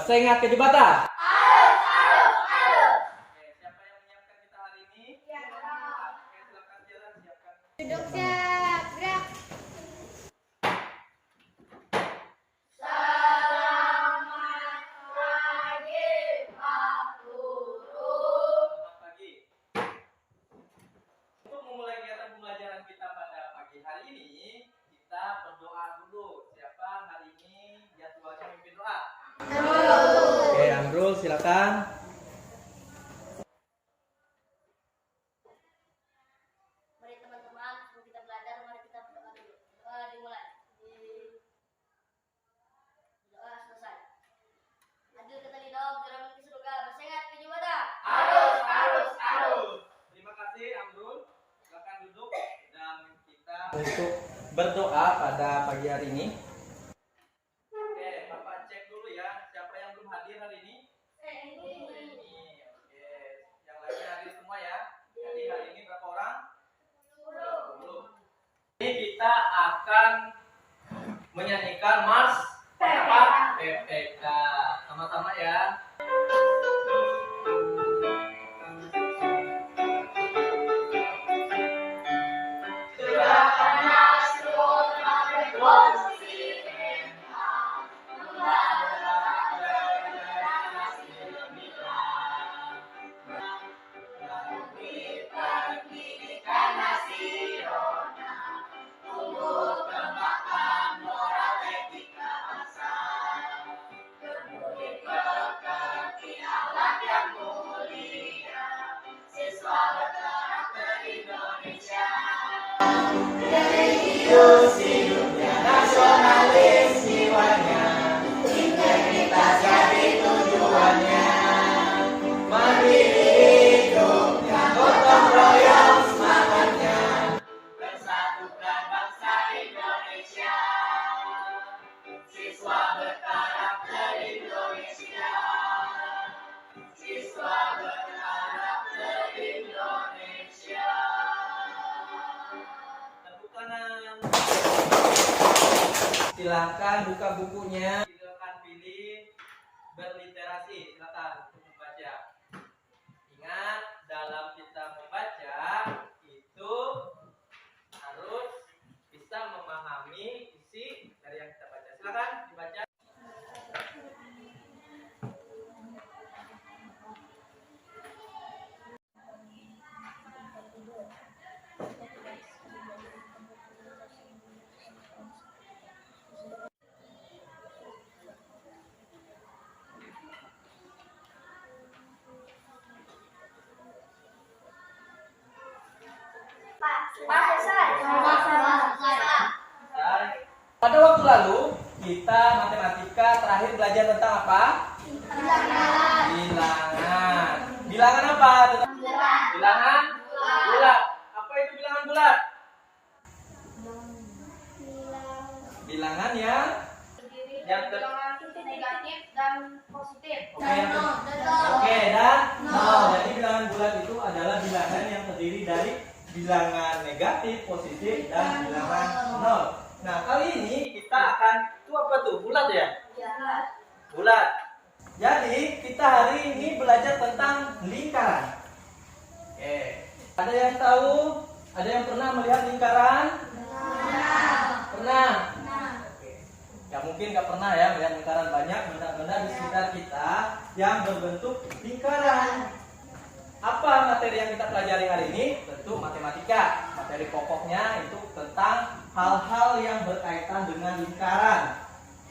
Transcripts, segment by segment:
bersengat ke jembatan. Oke, siapa yang menyiapkan kita hari ini? Oke, silakan jalan siapkan. Duduk siap, gerak. Selamat pagi. Untuk memulai kegiatan pembelajaran kita pada pagi hari ini, kita berdoa dulu. Siapa hari ini jadwalnya memimpin doa? Oke, Amrul silakan. Mari teman-teman, sebelum kita belajar, mari kita berdoa dulu. Doa dimulai. Doa selesai. Adil kata lidom, jalan menuju surga, bersengat ke jembatan. Terima kasih Amrul. Silakan duduk dan kita untuk berdoa pada pagi hari ini. Oke, Bapak cek dulu ya, siapa yang belum hadir hari ini? Ini. Oke, yang lainnya hadir semua ya. Jadi hari ini berapa orang? 10. Ini kita akan menyanyikan Mars apa? PPK. Sama-sama ya. Nasionalis jiwanya, integritas jadi tujuannya, mandiri hidupnya, gotong royong semangatnya, persatukan bangsa Indonesia, siswa berkarakter Indonesia, siswa berkarakter Indonesia. Tepuk tangan. Silakan buka bukunya, silakan pilih berliterasi, silakan untuk membaca. Ingat, dalam kita membaca itu harus bisa memahami isi dari yang kita baca. Silakan dibaca. Pada waktu lalu kita matematika terakhir belajar tentang apa? Bilangan. Bilangan apa? Bilangan bulat. Apa itu bilangan bulat? Bilangan yang Negatif dan positif. Oke, dan nol. Jadi bilangan bulat itu adalah bilangan yang terdiri dari bilangan negatif, positif, dan bilangan nol. Nah, kali ini kita akan itu apa tuh? Bulat ya? Bulat. Jadi kita hari ini belajar tentang lingkaran. Oke. Ada yang tahu? Ada yang pernah melihat lingkaran? Pernah. Ya mungkin nggak pernah ya melihat lingkaran, banyak benda-benda di sekitar kita yang berbentuk lingkaran. Apa materi yang kita pelajari hari ini? Tentu matematika. Materi pokoknya itu tentang hal-hal yang berkaitan dengan lingkaran.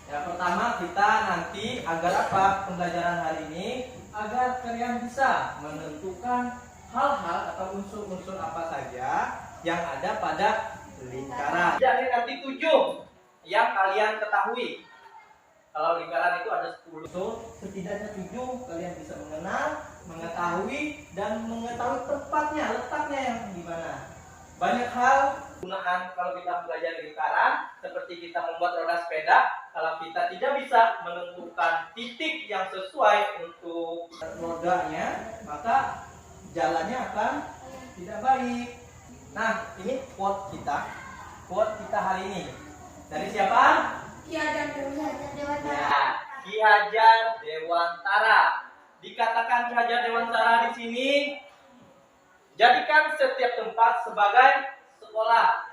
Yang pertama kita nanti agar apa pembelajaran hari ini? Agar kalian bisa menentukan hal-hal atau unsur-unsur apa saja yang ada pada lingkaran. Jadi nanti 7 yang kalian ketahui. Kalau lingkaran itu ada 10, setidaknya 7 kalian bisa mengenal, mengetahui, dan mengetahui tempatnya, letaknya yang di mana. Banyak hal gunaan kalau kita belajar lingkaran, seperti kita membuat roda sepeda. Kalau kita tidak bisa menentukan titik yang sesuai untuk rodanya, maka jalannya akan tidak baik. Nah, ini quote kita hari ini. Dari siapa? Kia dan Dewata. Ya, Ki Hajar Dewantara. Dikatakan Ki Hajar Dewantara di sini, jadikan setiap tempat sebagai sekolah.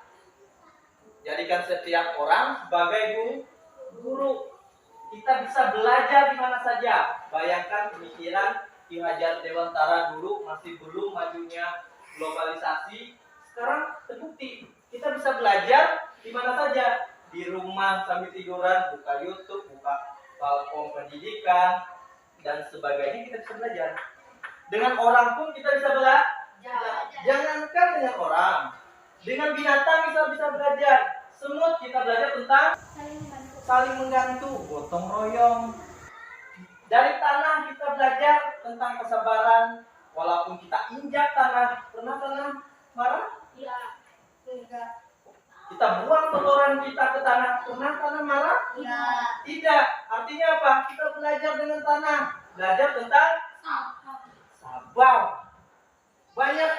Jadikan setiap orang sebagai guru. Kita bisa belajar di mana saja. Bayangkan pemikiran Ki Hajar Dewantara dulu masih belum majunya globalisasi. Sekarang terbukti kita bisa belajar di mana saja. Di rumah sambil tiduran, buka YouTube, buka platform pendidikan, dan sebagainya kita bisa belajar. Dengan orang pun kita bisa belajar. Jangankan dengan orang, dengan binatang kita bisa belajar. Semut kita belajar tentang saling membantu, gotong royong. Dari tanah kita belajar tentang kesabaran. Walaupun kita injak tanah, pernah tanah marah? Iya. Enggak. Kita buang kotoran kita ke tanah, pernah tanah marah? Iya. Tidak. Artinya apa? Kita belajar dengan tanah. Belajar tentang sabar. Banyak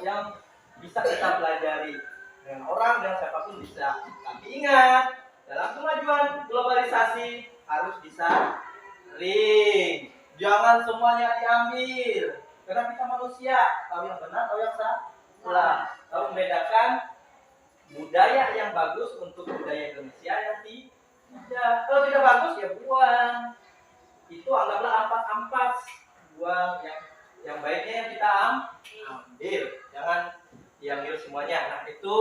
yang bisa kita pelajari. Dengan orang dan siapapun bisa. Tapi ingat, dalam kemajuan globalisasi harus disaring. Jangan semuanya diambil. Karena kita manusia, tahu yang benar, tahu yang salah. Tahu membedakan budaya yang bagus untuk budaya Indonesia yang tidak. Kalau tidak bagus ya buang. Itu anggaplah ampas-ampas. Buang yang baiknya yang kita ambil. Jangan diambil semuanya. Nah, itu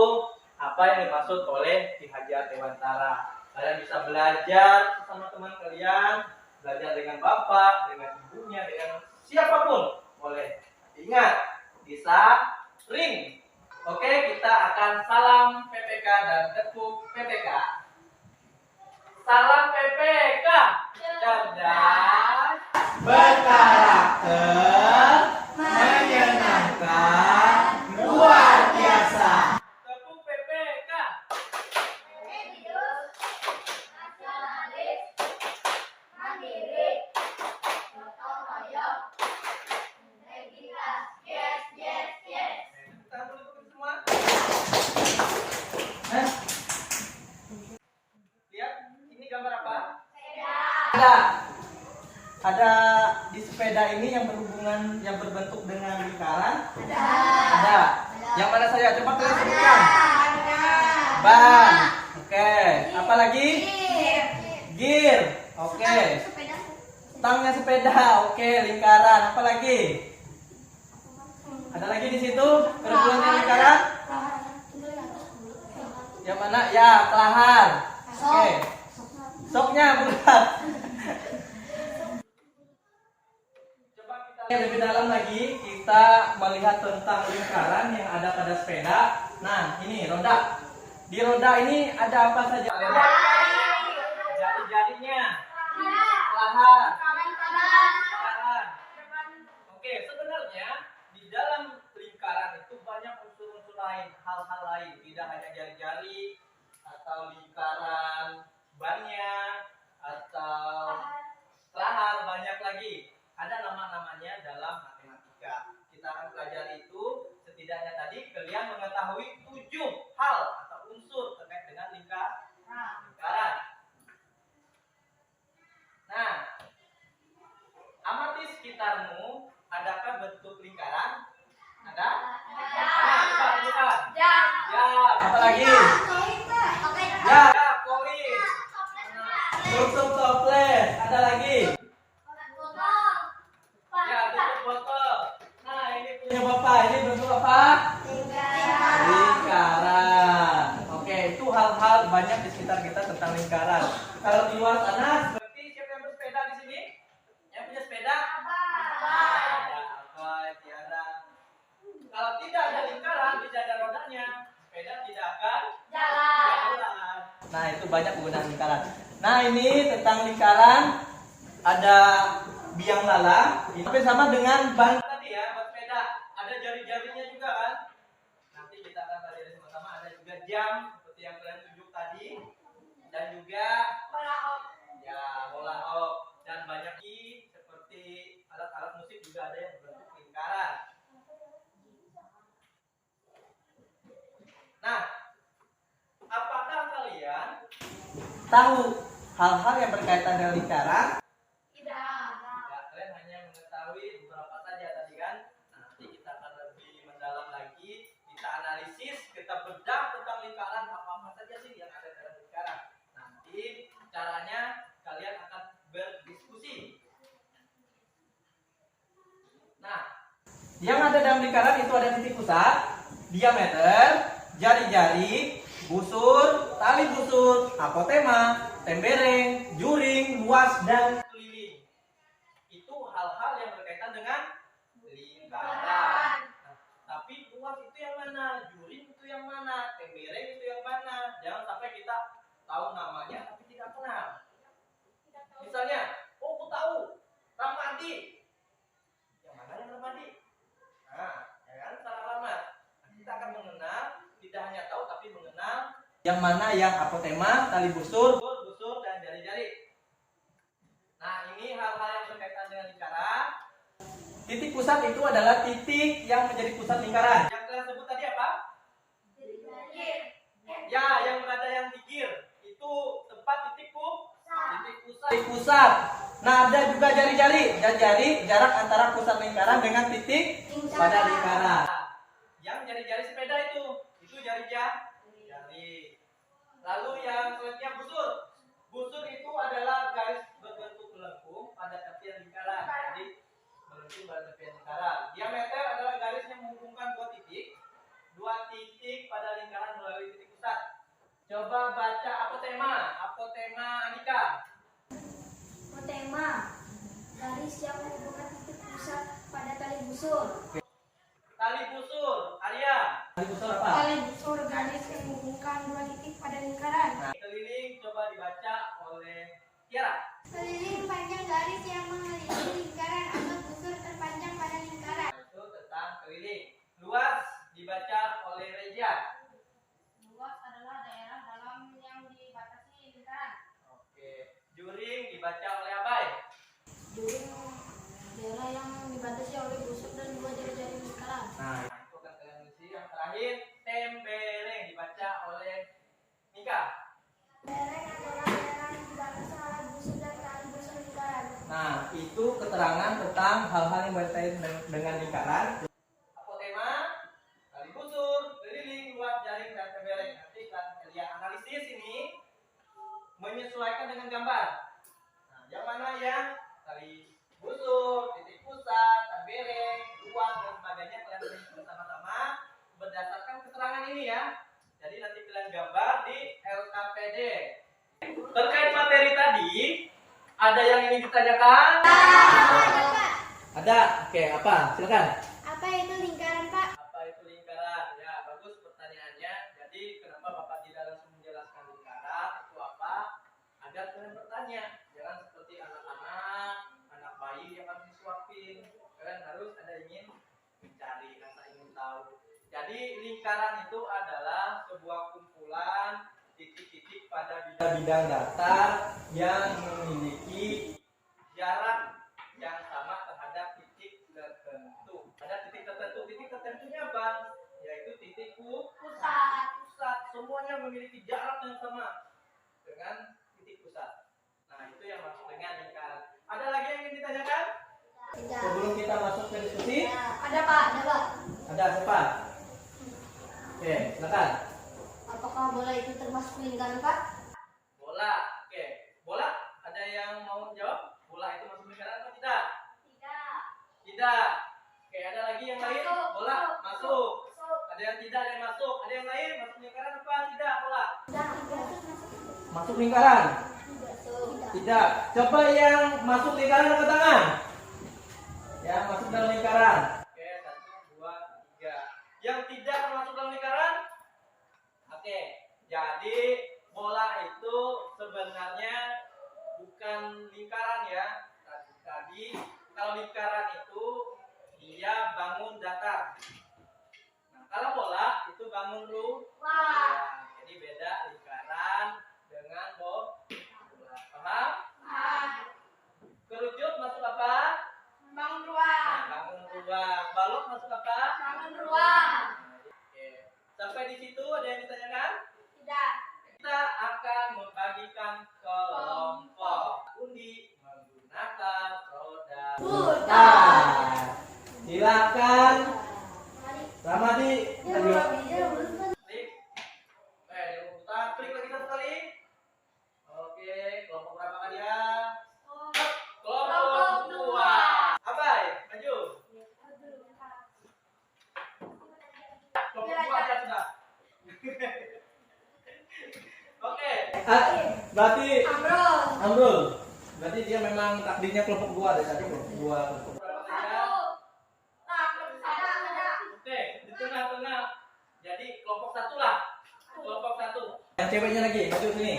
apa yang dimaksud oleh Ki Hajar Dewantara. Kalian bisa belajar sama teman kalian, belajar dengan bapak, dengan ibunya, dengan siapapun boleh. Ingat, bisa ring. Oke, kita akan salam PPK dan tepuk PPK. Salam PPK. Cerdas, berkarakter, menyenangkan, luar biasa. Tepuk PPK. Religius, nasionalis, mandiri, gotong royong, integritas. Yes, yes, yes. Kita dulu semua. Lihat, ini gambar apa? Ada di sepeda ini yang berhubungan, yang berbentuk dengan lingkaran. Ada. Yang mana saja? Coba kalian sebutkan. Ban. Oke. Apa lagi? Gear. Oke. Stangnya sepeda. Oke. Lingkaran. Apa lagi? Ada lagi di situ berhubungan dengan lingkaran. Yang mana? Ya, kelahar. Oke. Soknya bukan. Lebih dalam lagi kita melihat tentang lingkaran yang ada pada sepeda. Nah, ini roda. Di roda ini ada apa saja? Jari-jarinya, kelahar, lingkaran. Oke, sebenarnya di dalam lingkaran itu banyak unsur-unsur lain, hal-hal lain. Tidak hanya jari-jari atau lingkaran bannya atau kelahar, banyak lagi. Ada nama-namanya dalam matematika. Kita akan pelajari itu. Setidaknya tadi kalian mengetahui 7 hal atau unsur terkait dengan lingkaran. Nah, amati sekitarmu. Adakah bentuk lingkaran? Ada? Nah, coba tunjukkan. Jam. Apa lagi? Ya, koin. Tutup toples. Ada lagi? Punya bapak, ini bentuk apa? Lingkaran. Oke, itu hal-hal banyak di sekitar kita tentang lingkaran. Kalau di luar sana, seperti siapa yang bersepeda di sini? Yang punya sepeda? Ada apa? Tiada. Kalau tidak ada lingkaran, tidak ada rodanya, sepeda tidak akan jalan. Nah, itu banyak penggunaan lingkaran. Nah, ini tentang lingkaran. Ada biang lala. Ini sama dengan ban tadi ya, ban sepeda. Ada jari-jarinya juga kan? Nanti kita akan pelajari sama-sama. Ada juga jam seperti yang kalian tunjuk tadi, dan juga bola hop, dan banyak lagi seperti alat-alat musik juga ada yang berbentuk lingkaran. Nah, apakah kalian tahu hal-hal yang berkaitan dengan lingkaran? Tidak. Ya, kalian hanya mengetahui beberapa saja tadi kan. Nanti kita akan lebih mendalam lagi, kita analisis, kita bedah tentang lingkaran, apa-apa saja sih yang ada dalam lingkaran. Nanti caranya kalian akan berdiskusi. Nah, yang ada dalam lingkaran itu ada titik pusat, diameter, jari-jari, busur, tali busur, apotema, tembereng, juring, luas, dan keliling. Itu hal-hal yang berkaitan dengan lingkaran. Nah, tapi luas itu yang mana? Juring itu yang mana? Tembereng itu yang mana? Jangan sampai kita tahu namanya tapi tidak kenal. Misalnya, oh aku tahu, Ramadi. Yang mana yang Ramadi? Nah, ya kan salah alamat. Nanti kita akan mengenal, tidak hanya tahu tapi mengenal yang mana yang apotema, tali busur, dan jari-jari. Nah, ini hal-hal yang berkaitan dengan lingkaran. Titik pusat itu adalah titik yang menjadi pusat lingkaran. Yang kalian sebut tadi apa? Ya, yang berada yang di gir. Itu tempat titik pusat. Titik pusat. Nah, ada juga jari-jari. Jari jarak antara pusat lingkaran dengan titik pada lingkaran. Yang jari-jari sepeda itu jari. Lalu yang selanjutnya busur. Busur itu adalah garis berbentuk melengkung pada tepian lingkaran. Jadi melengkung pada tepian lingkaran. Diameter adalah garis yang menghubungkan dua titik pada lingkaran melalui titik pusat. Coba baca apotema Andika. Apotema, garis yang menghubungkan titik pusat pada tali busur. Tali busur, Arya. Tali busur apa? Tali busur, garis yang menghubungkan dua titik pada lingkaran. Nah, keliling coba dibaca oleh Tiara. Keliling panjang garis yang mengelilingi lingkaran atau busur terpanjang pada lingkaran. Itu tentang keliling. Luas dibaca oleh Reja. Luas adalah daerah dalam yang dibatasi lingkaran. Oke. Juring dibaca oleh Abai. Juring daerah yang dibatasi oleh busur dan dua jari-jari lingkaran. Nah, itu kan kalian isi. Yang terakhir tembereng dibaca oleh Nika. Tembereng adalah daerah yang dibatasi oleh busur dan tali busur lingkaran. Nah, itu keterangan tentang hal-hal yang berkaitan dengan lingkaran. Apotema, tali busur, keliling, luas, jaring, dan tembereng. Nanti kalian analisis ini menyesuaikan dengan gambar. Nah, yang mana yang tali busur, titik pusat, tembereng, luas, dan sebagainya kalian tulis bersama-sama berdasarkan keterangan ini ya. Jadi nanti kalian gambar di LKPD. Terkait materi tadi, ada yang ingin ditanyakan? Ada. Oke, apa? Silakan. Apa itu lingkaran, Pak? Apa itu lingkaran? Ya, bagus pertanyaannya. Jadi, kenapa Bapak tidak langsung menjelaskan lingkaran itu apa? Agar kalian bertanya. Jangan seperti anak bayi yang harus disuapin. Kalian harus ada ingin mencari, rasa ingin tahu. Jadi, lingkaran itu adalah sebuah kumpulan titik-titik pada bidang datar yang memiliki jarak yang sama terhadap titik tertentu. Ada titik tertentu. Titik tertentunya apa? Yaitu titik pusat. Semuanya memiliki jarak yang sama dengan titik pusat. Nah, itu yang masuk dengan lingkaran. Ada lagi yang ingin ditanyakan? Tidak. Sebelum kita masuk ke diskusi? Ada, Pak. Ada siapa? Oke, silakan. Apakah bola itu termasuk lingkaran, Pak? Bola. Oke. Bola, ada yang mau jawab? Bola itu masuk lingkaran atau tidak? Tidak. Oke, ada lagi yang lain? Bola masuk. Ada yang tidak, ada yang masuk. Ada yang lain masuk lingkaran apa? Tidak, bola. Masuk lingkaran? Tidak. Coba yang masuk lingkaran angkat tangan. Yang masuk dalam lingkaran. Oke, 1, 2, 3. Yang tidak termasuk dalam lingkaran? Oke. Jadi bola itu sebenarnya bukan lingkaran ya. Tadi kalau lingkaran itu dia bangun datar. Nah, kalau bola itu bangun luas. Jadi beda lingkaran dengan bola. Paham? Kerucut masuk apa? Bangun ruang. Nah, bangun ruang. Balok masuk apa? Bangun ruang. Oke. Sampai di situ ada yang ditanyakan? Tidak. kita akan membagikan kelompok undi menggunakan roda putar. Silakan Ramadi. Klik. Putar. Klik lagi satu kali. Oke, kelompok berapa kalian? Kelompok 2. Abai, maju. Kelompok 2 aja sudah. Oke. Berarti Amrul. Berarti dia memang takdirnya kelompok 2 dari tadi kelompok 2. Berapa kalian? Oke, di tengah-tengah. Jadi kelompok 1 lah. Kelompok 1. Yang ceweknya lagi, maju sini.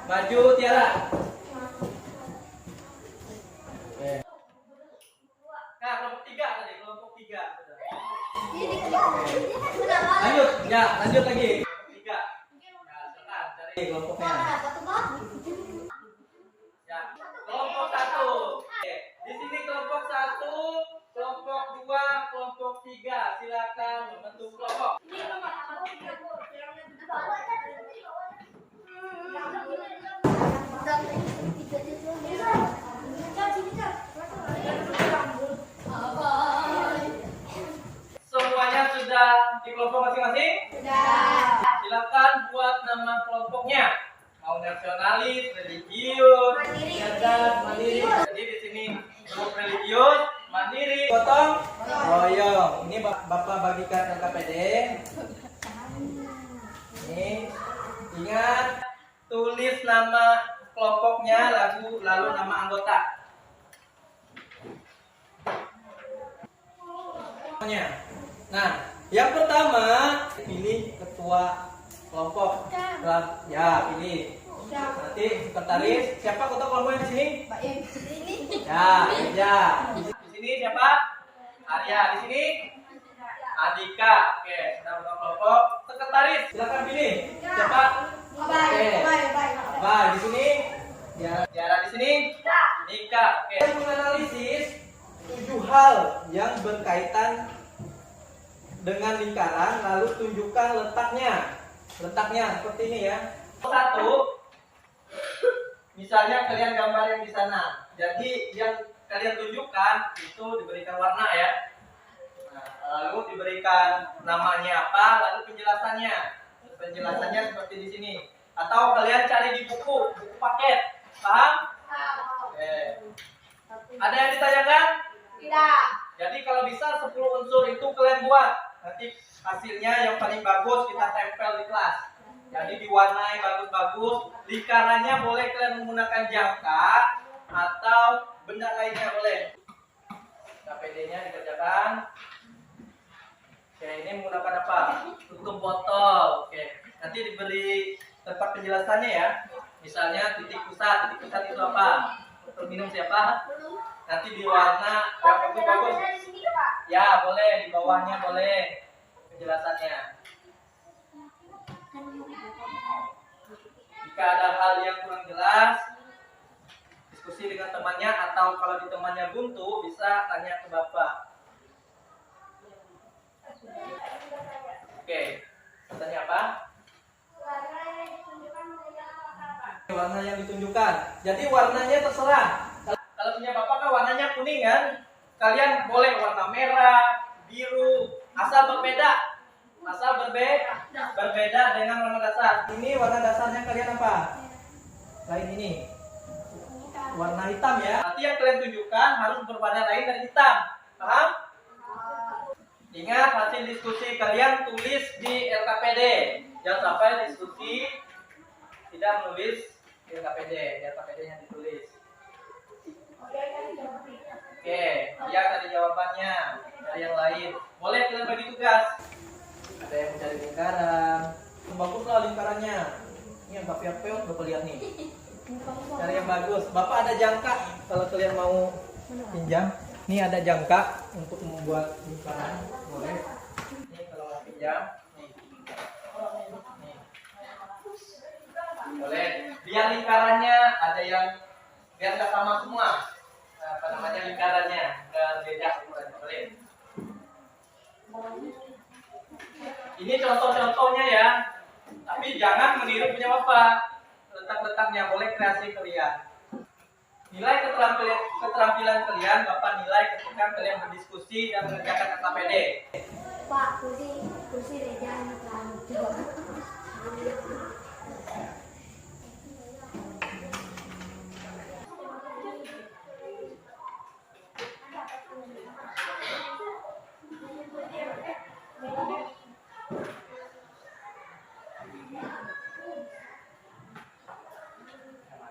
Maju Tiara. Oke. Nah, kelompok 3 tadi, kelompok 3. Lanjut, ya, lanjut lagi. Kelompok 3. Nah, sekarang cari kelompoknya. Ya, kelompok 1. Oke, di sini kelompok 1, kelompok 2, kelompok 3. Silakan membentuk kelompok. Semuanya sudah di kelompok masing-masing? Silakan buat nama kelompoknya. Mau nasionalis, religius, cerdas, mandiri. Jadi di sini grup religius, mandiri, gotong royong. Ini Bapak bagikan LKPD. Ini ingat tulis nama kelompoknya lalu nama anggota. Nah, yang pertama pilih ketua kelompok. Ya, pilih. Nanti sekretaris. Siapa ketua kelompoknya di sini? Ya. Di sini siapa? Arya. Di sini Adika. Oke, sudah ketua kelompok. Sekretaris. Silakan pilih. Siapa? Oke. Baik, di sini. Tiara di sini. Nika. Oke. Menganalisis 7 hal yang berkaitan dengan lingkaran, lalu tunjukkan letaknya. Letaknya seperti ini ya. Satu, misalnya kalian gambar yang di sana. Jadi yang kalian tunjukkan itu diberikan warna ya. Nah, lalu diberikan namanya apa, lalu penjelasannya. Penjelasannya seperti di sini. Atau kalian cari di buku paket. Paham? Ada yang ditanyakan? Tidak. Jadi kalau bisa 10 unsur itu kalian buat. Nanti hasilnya yang paling bagus kita tempel di kelas. Jadi diwarnai bagus-bagus. Lingkarannya boleh kalian menggunakan jangka atau benda lainnya boleh. KPD-nya dikerjakan. Oke, ini menggunakan apa? Tutup botol. Oke, nanti diberi tempat penjelasannya ya. Misalnya titik pusat itu apa? Botol minum siapa? Nanti diwarna yang bagus-bagus. Ya, boleh di bawahnya boleh penjelasannya. Jika ada hal yang kurang jelas, diskusi dengan temannya atau kalau di temannya buntu bisa tanya ke Bapak. Oke, tanya apa? Warna yang ditunjukkan. Jadi warnanya terserah. Kalau punya Bapak kan warnanya kuning kan? Kalian boleh warna merah, biru, asal berbeda. Asal berbeda dengan warna dasar. Ini warna dasarnya kalian apa? Lain ini. Warna hitam ya. Nanti yang kalian tunjukkan harus berwarna lain dari hitam. Paham? Ingat hasil diskusi kalian tulis di LKPD. Jangan sampai diskusi tidak menulis di LKPD. Di LKPD-nya ditulis. Oke, ya tadi jawabannya. Dari yang lain. Boleh kalian bagi tugas. Ada yang mencari lingkaran. Baguslah lingkarannya. Ini yang kapiak-peot Bapak lihat nih. Cari yang bagus. Bapak ada jangka kalau kalian mau pinjam. Ini ada jangka untuk membuat lingkaran. Boleh. Ini kalau mau pinjam. Nih. Boleh. Biar lingkarannya ada yang biar nggak sama semua. Apa namanya lingkarannya nggak beda ukurannya. Boleh. Ini contoh-contohnya ya. Tapi jangan meniru punya bapak. Letak-letaknya boleh kreasi kalian. Nilai keterampilan kalian bapak nilai ketika kalian berdiskusi dan mengerjakan KKPD. Pak, kursi jangan terlalu.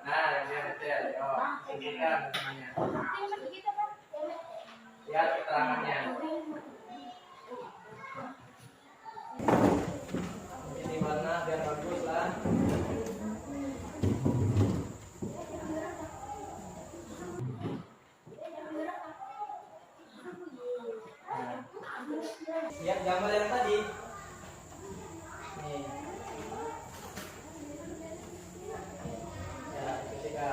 Nah, yang dia detail, yo, sebutkan namanya. Lihat keterangannya. Mungkin di mana biar bagus lah. Lihat gambar yang tadi. Nih. Ya, ketika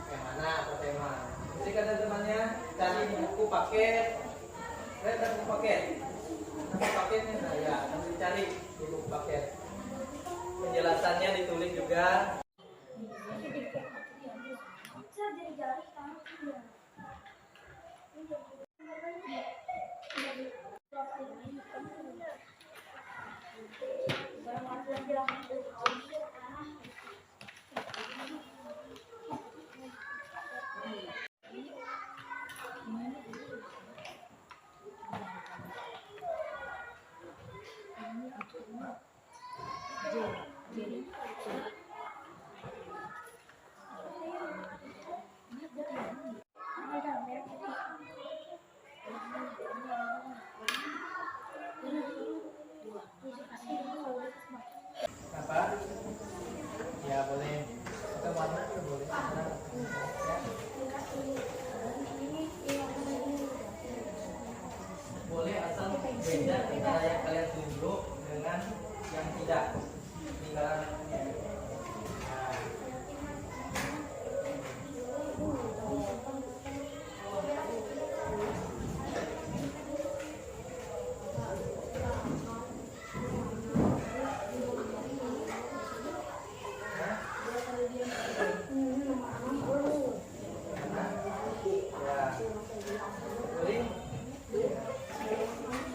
yang mana atau tema. Ketika teman-temannya cari di buku paket. Lihat buku paket. Buku paketnya, nah ya, nanti cari di buku paket. Penjelasannya ditulis juga. Apa? Ya boleh. Atau warna juga boleh. Boleh asal beda antara yang kalian tunjuk dengan yang tidak. Lingkarannya.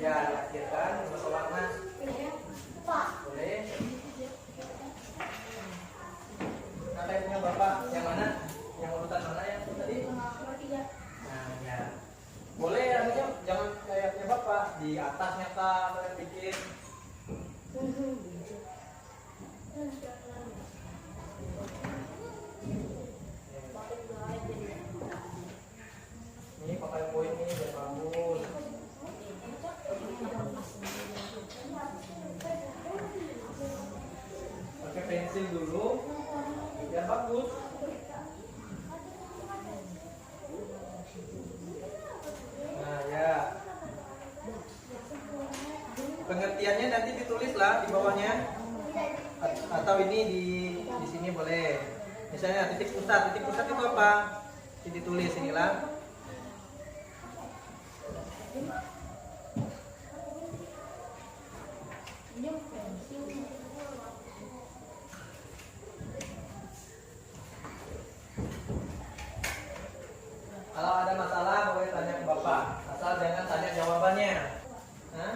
Ya, diakhirkan masuk warna. Boleh. Nah, punya bapak yang mana? Yang urutan mana yang tadi? Nah, ya. Boleh, anunya jangan kayaknya bapak di atasnya kak kalian bikin. Ini pakai poin ini biar bagus. Pakai pensil dulu biar bagus. Nah ya, pengertiannya nanti ditulislah di bawahnya, atau ini di sini boleh. Misalnya titik pusat itu apa? Ditulis inilah. Kalau ada masalah boleh tanya ke bapak, asal jangan tanya jawabannya. Hah?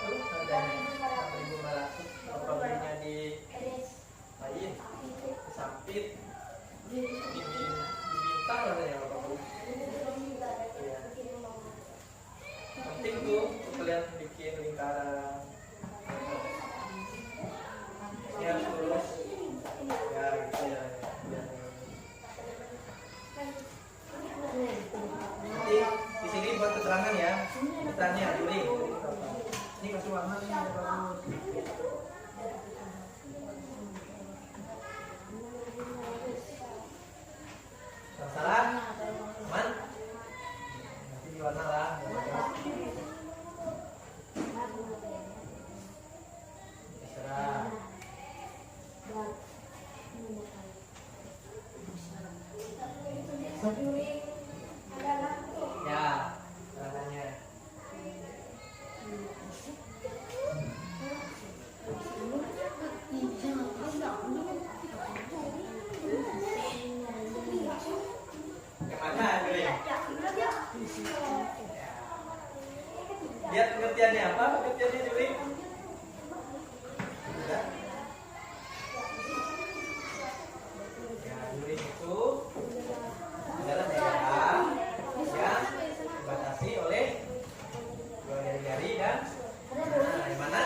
Harganya 1.500. Kalau pembelinya di lain, di Sampit, di Bintang katanya bapak. Iya. Penting tuh kalian bikin lingkaran. Ini harus lurus. Ya gitu ya. Nanti di sini buat keterangan ya. Ditanya juri. Ini kasih warna nih yang bagus. Salah? Aman? Nanti diwarna lah. Terserah. Ya, caranya. Lihat pengertiannya apa? Pengertiannya Juli? Sudah? Ya, Juli itu adalah daerah yang dibatasi oleh dua jari-jari dan di mana?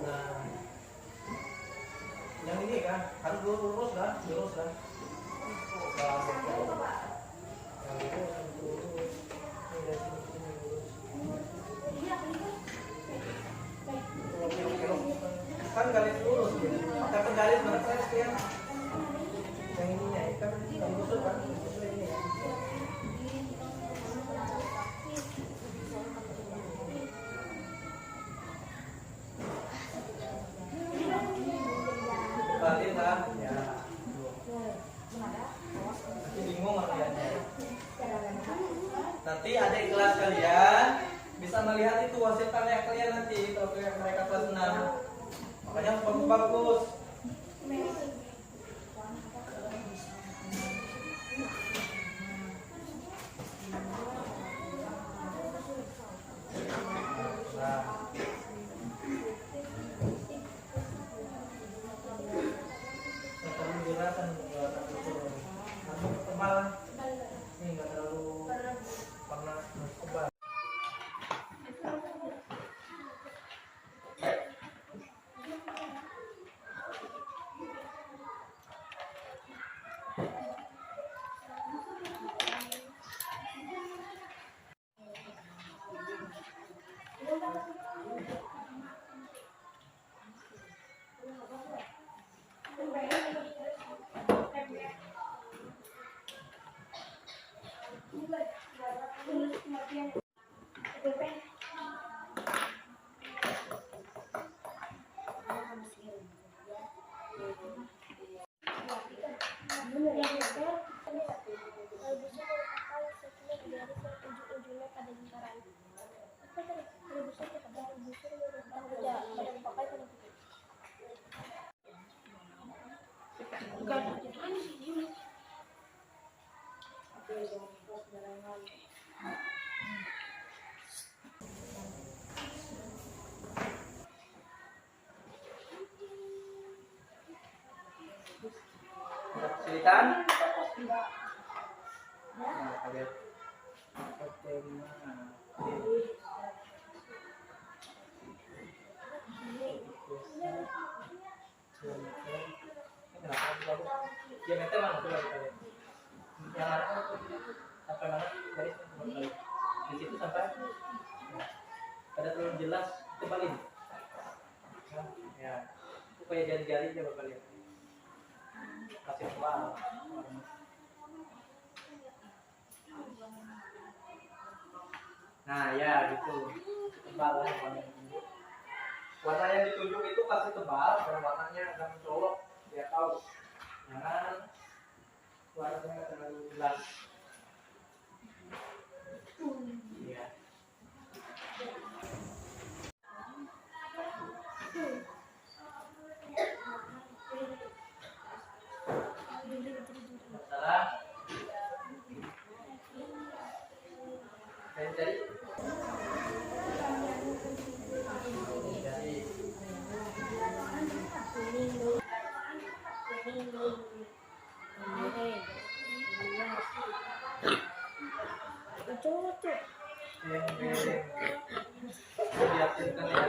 Nah, yang ini kan harus lurus lah, lurus lah. Kan garis lurus gitu. Tapi garis berapa sekian? Yang ininya itu kan busuk kan? Busuk ini ya. Balik lah ya. Nanti bingung artiannya. Nanti adik kelas kalian bisa melihat itu hasil karya kalian nanti kalau mereka kelas 6. Makanya harus bagus-bagus. Nah. Terlalu jelasan tebal. Ini nggak terlalu warna tebal. Kesulitan? Nah, kalian. Diameter mana tuh kalian? Yang mana? Sampai mana? Garis di situ sampai ada terlalu jelas tebalin. Ya, supaya jari-jari coba kalian kasih tebal. Nah ya gitu, tebal lah warnanya. Warna yang ditunjuk itu kasih tebal, dan warnanya agak mencolok, biar tahu. Jangan warnanya terlalu jelas. Iya. Salah. Dari diaktifkan ya.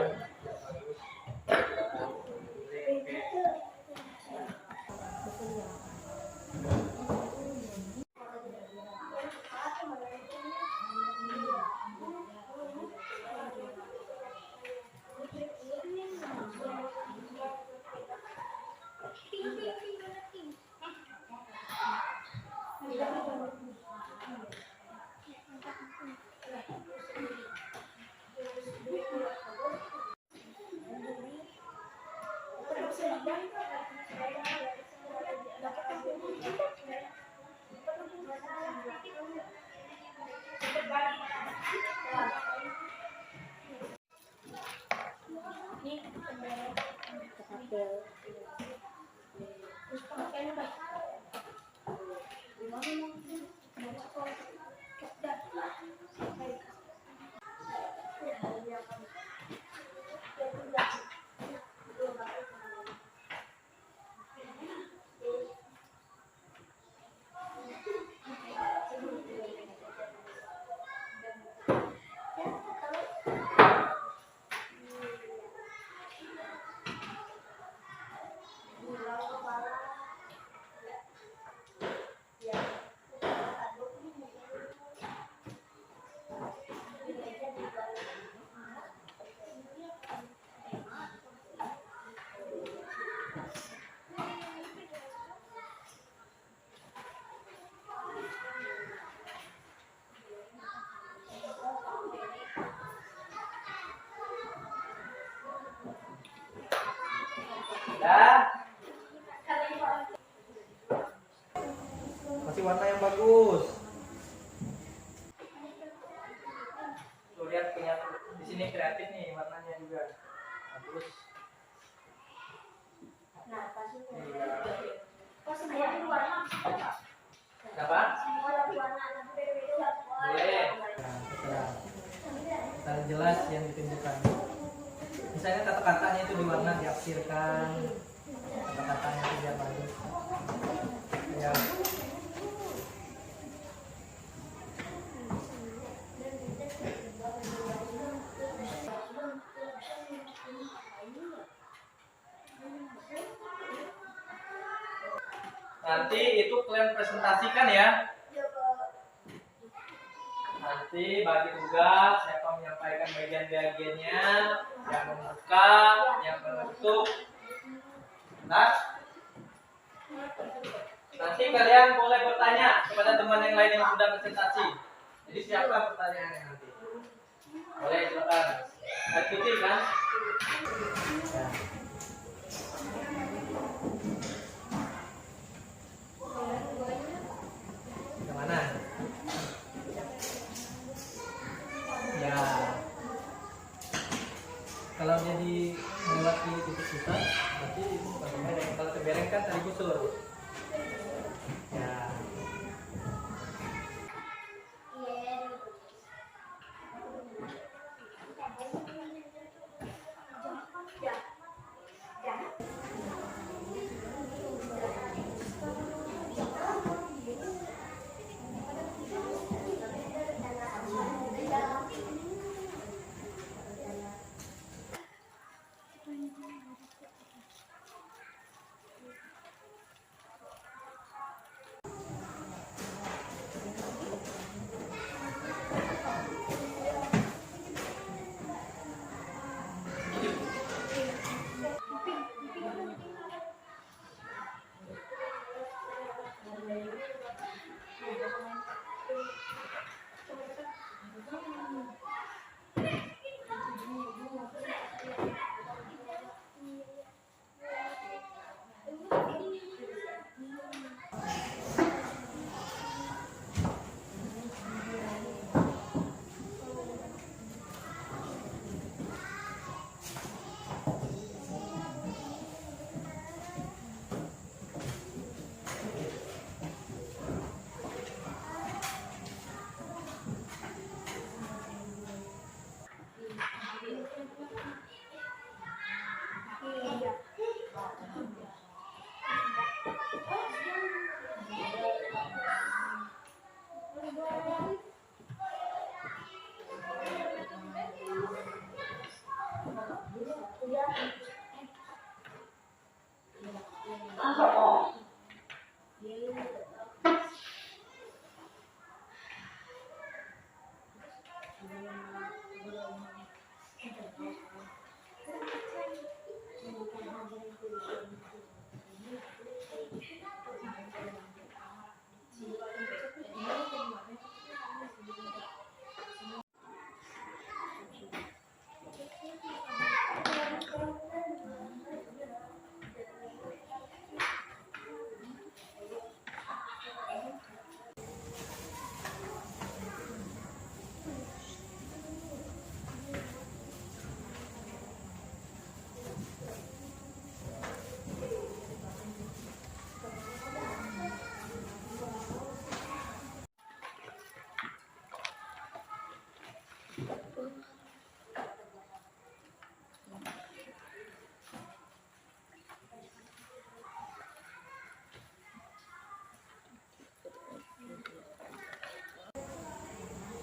lihat punya di sini kreatif nih warnanya juga. Bagus. Nah, pasti Iya. pasti banyak warna. Kenapa? Semua warna tapi beda-beda. Boleh. Nah, kita jelas yang ditunjukkan. Misalnya kata-katanya itu diwarna diaksirkan, kata-katanya itu biar bagus. Ya. Nanti itu kalian presentasikan ya. Nanti bagi tugas siapa menyampaikan bagian-bagiannya, yang membuka, yang menutup. Nah, nanti kalian boleh bertanya kepada teman yang lain yang sudah presentasi. Jadi siapa pertanyaannya nanti? Boleh silakan. Ikuti kan? Ya. Kemana? Ya. Kalau jadi melewati titik pusat, berarti itu bukan kebereng. Kalau kebereng kan tadi kusur. Ya.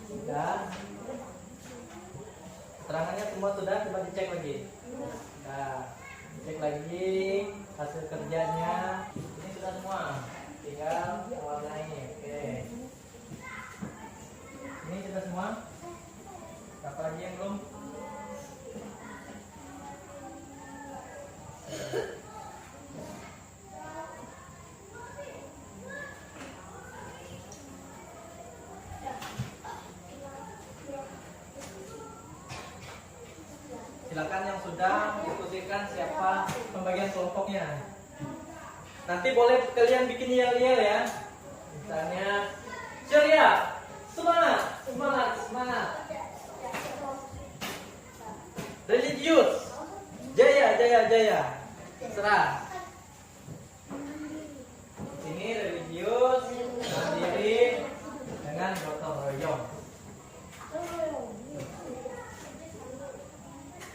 Sudah. Keterangannya semua sudah, coba dicek lagi. Nah, cek lagi hasil kerjanya. Ini sudah semua. Tinggal warnai. Oke. Ini sudah semua. Apa lagi yang belum? Silakan yang sudah diskusikan siapa pembagian kelompoknya. Nanti boleh kalian bikin yel-yel ya. Misalnya ceria, semangat, semangat, semangat. Jaya. Serah. Ini religius, mandiri, dengan gotong royong.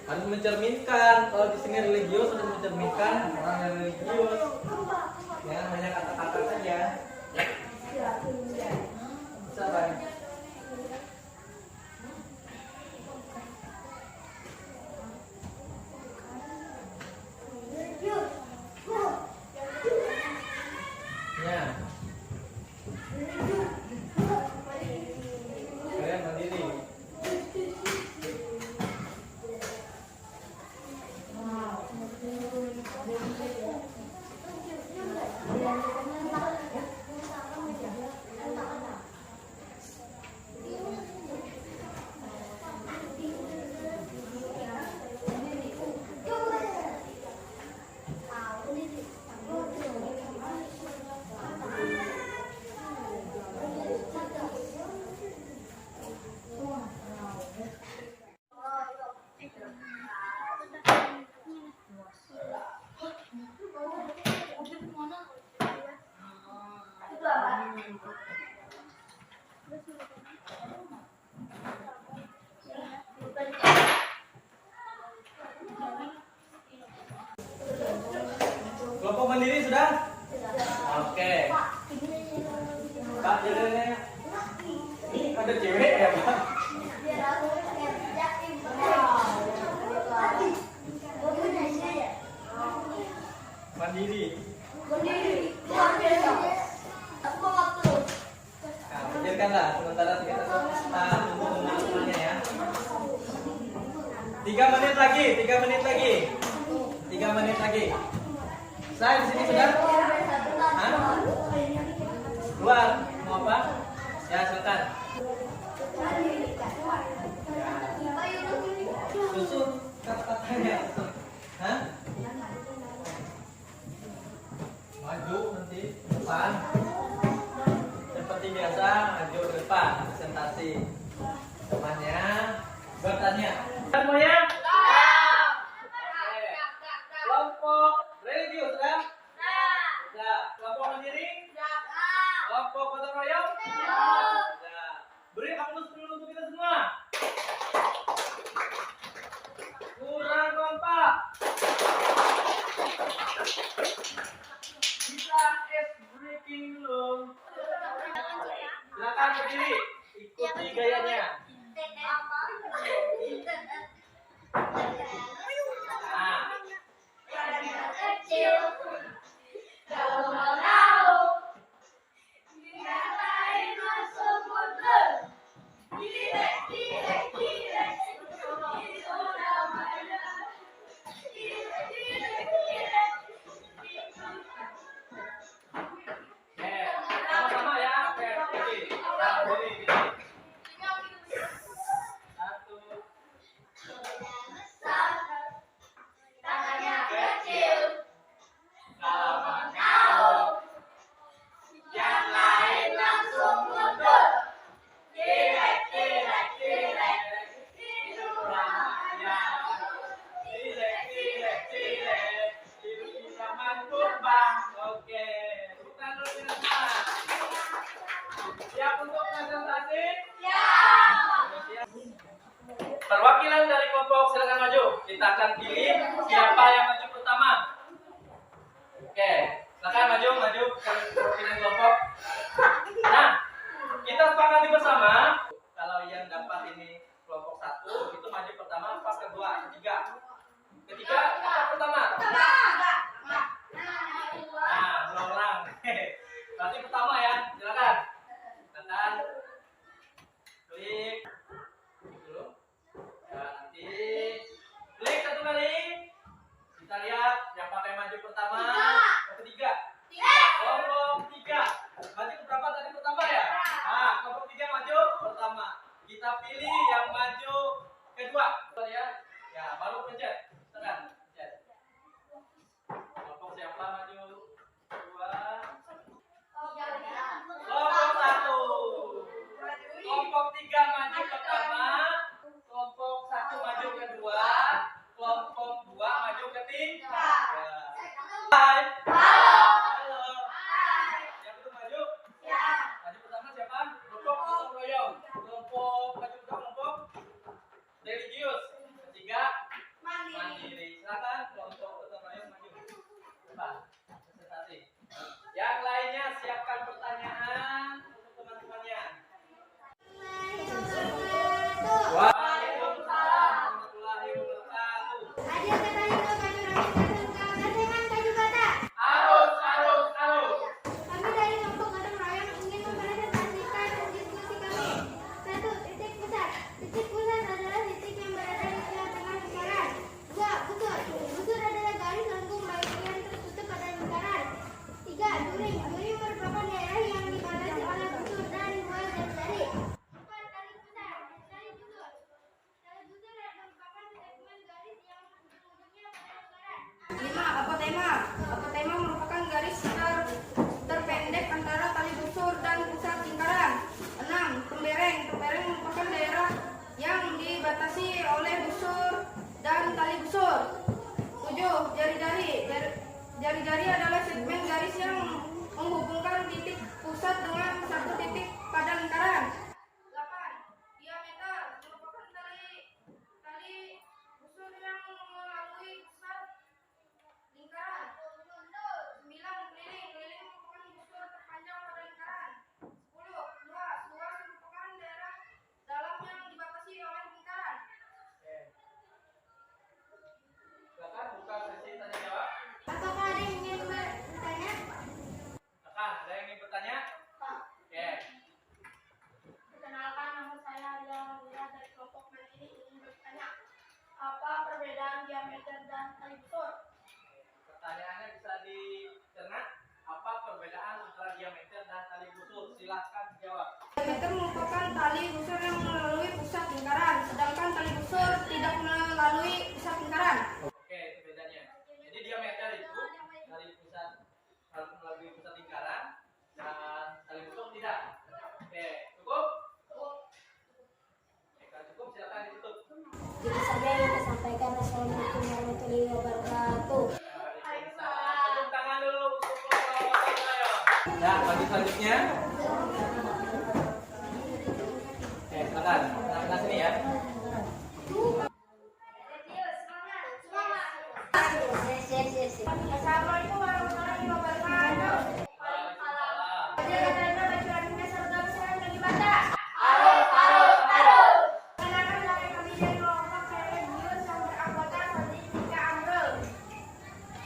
Harus mencerminkan, kalau di sini religius harus mencerminkan orang yang religius. Jangan hanya kata-kata saja. Bisa banyak. Ya. Kalian mandiri. Kelompok mandiri sudah? Oke. Pak, jadinya ada cewek ya, Pak? Mandiri. Nah, pikirkanlah sementara kita tunggu teman-temannya ya. 3 menit lagi, 3 menit lagi. 3 menit lagi. Saya di sini sudah? Hah? Keluar, mau apa? Ya, silakan. Susun kata-katanya. Hah? Maju nanti depan. Seperti biasa, maju ke depan, presentasi. Temannya bertanya. Semuanya? Kelompok religius sudah? Sudah. Kelompok mandiri? Kelompok gotong royong? Sudah. Beri aplaus dulu untuk kita semua. Kurang kompak. Kita es breaking dulu. Silakan berdiri, ikuti gayanya. Nah. Sama-sama ya. Oke, berdiri. Nah, berdiri. Satu. Oke, bukan dulu kita semua. Siap untuk presentasi? Siap. Perwakilan dari kelompok silakan maju. Kita akan pilih siapa yang maju pertama. Oke, silakan maju perwakilan kelompok. Nah, kita sepakati bersama kalau yang dapat ini kelompok 1 itu maju pertama, pas kedua, ketiga. Ketiga dapat pertama. Nah, 2 orang. Berarti pertama ya, silakan. Silakan. Klik. Dulu. Ya, nanti klik 1 kali. Kita lihat yang pakai maju pertama, ketiga. Kelompok 3. Maju berapa tadi pertama ya? Nah, kelompok 3 maju pertama. Kita pilih yang maju kedua. Ya. Ya, baru pencet. Tekan. Pencet. Kelompok siapa maju? 2. Kelompok 1. Kelompok 3 maju pertama. Kelompok 1 maju kedua. Kelompok 2 maju ketiga. maju ke kelompok religius. Ketiga, mandiri. Silakan kelompok gotong royong maju. Coba presentasi. Yang lainnya siapkan pertanyaan untuk teman-temannya. Waalaikumsalam warahmatullahi wabarakatuh. Arus, arus, arus. Kami dari kelompok gotong royong ingin mempresentasikan diskusi kami. Satu, titik pusat. Titik pusat adalah titik yang berada di tengah-tengah lingkaran. Dua, busur. Busur adalah garis lengkung baik yang tertutup pada lingkaran. Tiga, juring. Juring merupakan daerah yang dibatasi oleh busur dan dua jari-jari. Empat, tali pusat. Tali busur. Tali busur merupakan segmen garis yang ujung-ujungnya pada lingkaran. 5. Apotema. Apotema merupakan garis terpendek antara tali busur dan pusat lingkaran. 6. Tembereng. Tembereng merupakan daerah yang dibatasi oleh busur dan tali busur. 7. Jari-jari. Jari-jari adalah segmen garis yang menghubungkan titik pusat dengan satu titik pada lingkaran. 8. Diameter merupakan tali busur yang melalui pusat lingkaran. 9. Keliling. Keliling merupakan busur terpanjang pada lingkaran. 10. Luas. Luas merupakan daerah dalam yang dibatasi oleh lingkaran. Silakan buka sesi tanya jawab. Apakah ada yang ingin bertanya? Silakan, ada yang ingin bertanya? Oke. Perkenalkan, nama saya Arya Lura dari kelompok mandiri ingin bertanya, apa perbedaan diameter dan tali busur? Pertanyaannya bisa dicerna. Apa perbedaan antara diameter dan tali busur? Silakan jawab. Diameter merupakan tali busur yang melalui pusat lingkaran, sedangkan tali busur tidak melalui pusat lingkaran. Oke, itu bedanya. Jadi diameter itu dari pusat harus melalui pusat lingkaran dan tali busur tidak. Oke, cukup? Oke, kalau cukup silakan ditutup. Itu saja yang saya sampaikan. Assalamualaikum warahmatullahi wabarakatuh. Tepuk tangan dulu untuk kelompok gotong royong. Nah, bagi selanjutnya. Silakan. Nah, sini ya. Assalamualaikum warahmatullahi wabarakatuh. Waalaikumsalam. Bagaimana bacaannya serta besar dan ibadah? Arus, arus, arus. Perkenalkan saya kami dari kelompok religius yang beranggota Statistika Amrul.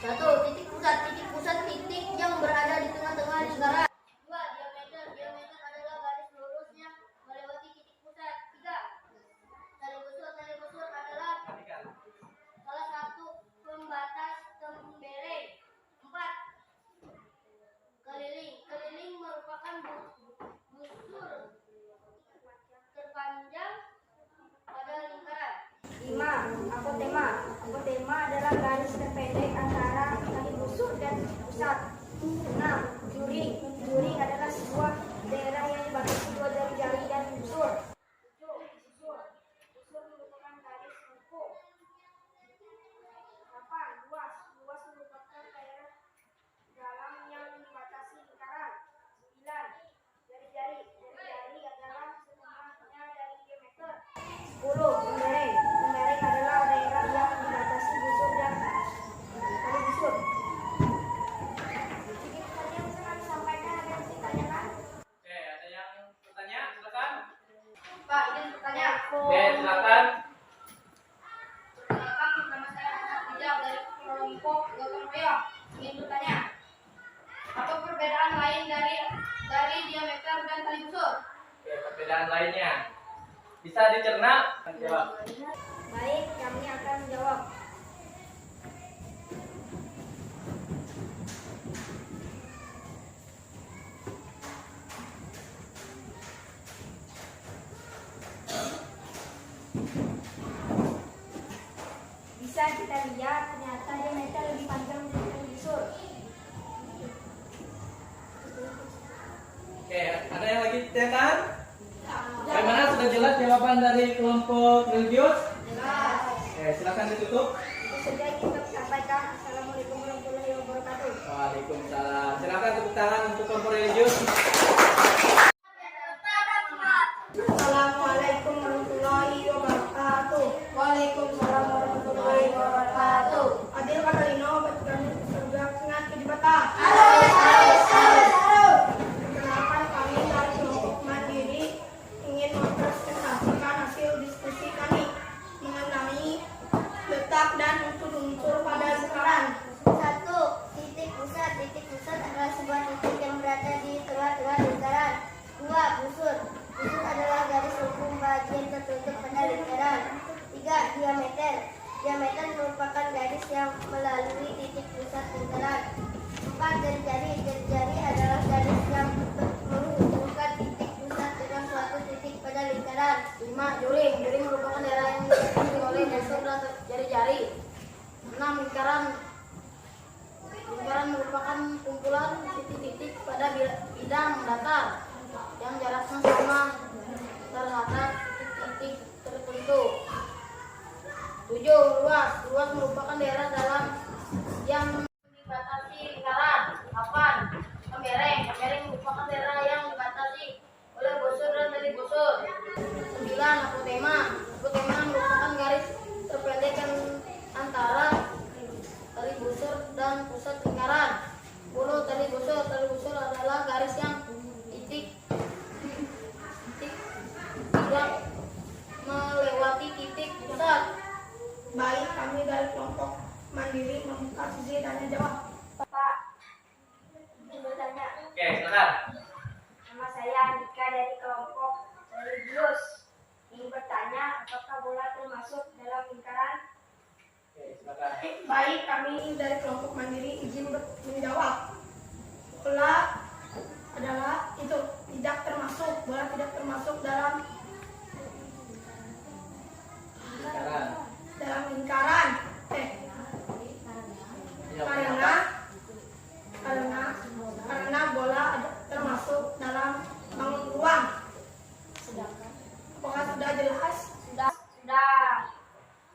Satu, titik pusat. Titik pusat titik yang berada di tengah-tengah lingkaran. Dua, diameter. Diameter adalah garis lurusnya melewati titik pusat. Tiga, tali busur. Tali busur adalah Perhatikan. salah satu pembatas tembereng. Empat, keliling. Keliling merupakan busur terpanjang pada lingkaran. 5. Apotema. Apotema adalah garis terpendek antara tali busur dan pusat. 6. Juring. Juring adalah sebuah daerah yang dibatasi dua jari-jari dan busur. 7. Busur. Busur merupakan garis lengkung. 8. Luas. Luas merupakan daerah dalam yang dibatasi lingkaran. 9. Jari-jari. Jari-jari adalah setengahnya dari diameter. 10. Tembereng. Tembereng adalah daerah yang dibatasi busur dan tali busur. Sedikit saja yang bisa kami sampaikan, ada yang bisa ditanyakan? Oke, ada yang bertanya? Silakan. Pak, izin bertanya. Oke, silakan. Perkenalkan, nama saya Muhammad Rijal dari kelompok gotong royong. Ingin bertanya, apa perbedaan lain dari diameter dan tali busur? Oke, perbedaan lainnya. Bisa dicerna? Jawab. Baik, kami akan menjawab. Bisa kita lihat ternyata diameter lebih panjang dari tali busur. Oke, ada yang lagi ditanyakan? Bagaimana, sudah jelas jawaban dari kelompok religius? Jelas. Oke, silakan ditutup. Itu saja yang kita sampaikan. Assalamualaikum warahmatullahi wabarakatuh. Waalaikumsalam. Silakan tepuk tangan untuk kelompok religius. Assalamualaikum warahmatullahi diameter. Diameter merupakan garis yang melalui titik pusat lingkaran. 4. Jari-jari. Jari-jari adalah garis yang menghubungkan titik pusat dengan suatu titik pada lingkaran. 5. Juring. Juring merupakan daerah yang dikelilingi oleh busur dan jari-jari. 6. Lingkaran. Lingkaran merupakan kumpulan titik-titik pada bidang datar yang jaraknya sama terhadap titik-titik tertentu. 7. Luas. Luas merupakan daerah dalam yang dibatasi lingkaran. 8. Kembereng. Kembereng merupakan daerah yang dibatasi oleh busur dan tali busur. 9. Apotema. Apotema merupakan garis terpendek antara tali busur dan pusat lingkaran. 10. Tali busur. Tali busur adalah garis yang tidak melewati titik pusat. Baik, kami dari kelompok mandiri membuka sesi tanya jawab. Pak, izin bertanya. Oke, silakan. Nama saya Andika dari kelompok religius. Ingin bertanya, apakah bola termasuk dalam lingkaran? Oke, silakan. Baik, kami dari kelompok mandiri izin menjawab. Bola adalah itu tidak termasuk, bola tidak termasuk dalam Silakan. lingkaran. Yang Karena bola termasuk dalam bangun ruang. Apakah sudah jelas? Sudah.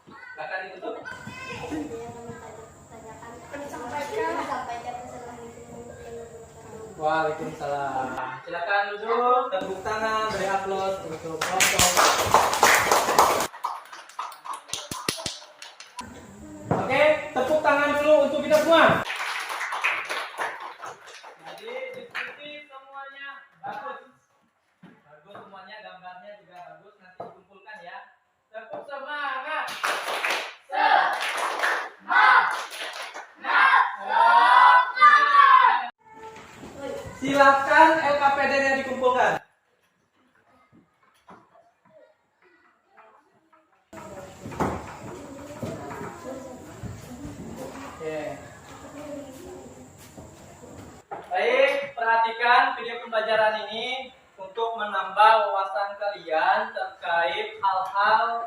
Silakan ditutup. Kami sampaikan. Waalaikumsalam. Silakan duduk, tepuk tangan, beri aplaus untuk kelompok. Oke, tepuk tangan dulu untuk kita semua. Jadi diskusi semuanya bagus. Bagus semuanya, gambarnya juga bagus. Nanti dikumpulkan ya. Tepuk semangat. Silakan LKPD-nya dikumpulkan. Oke. Baik, perhatikan video pembelajaran ini untuk menambah wawasan kalian terkait hal-hal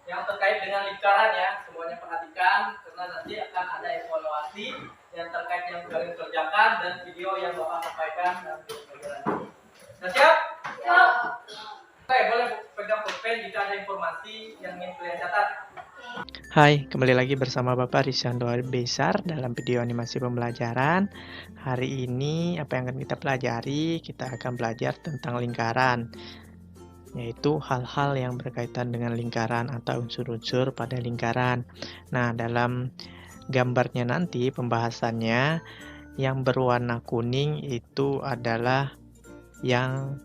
yang terkait dengan lingkaran ya. Semuanya perhatikan karena nanti akan ada evaluasi yang terkait yang kalian kerjakan dan video yang Bapak sampaikan dalam video pembelajaran ini. Sudah siap? Siap. Oke, boleh pegang pulpen jika ada informasi yang ingin kalian catat. Hai, kembali lagi bersama Bapak Risando Besar dalam video animasi pembelajaran. Hari ini apa yang akan kita pelajari? Kita akan belajar tentang lingkaran, yaitu hal-hal yang berkaitan dengan lingkaran atau unsur-unsur pada lingkaran. Nah, dalam gambarnya nanti pembahasannya yang berwarna kuning itu adalah yang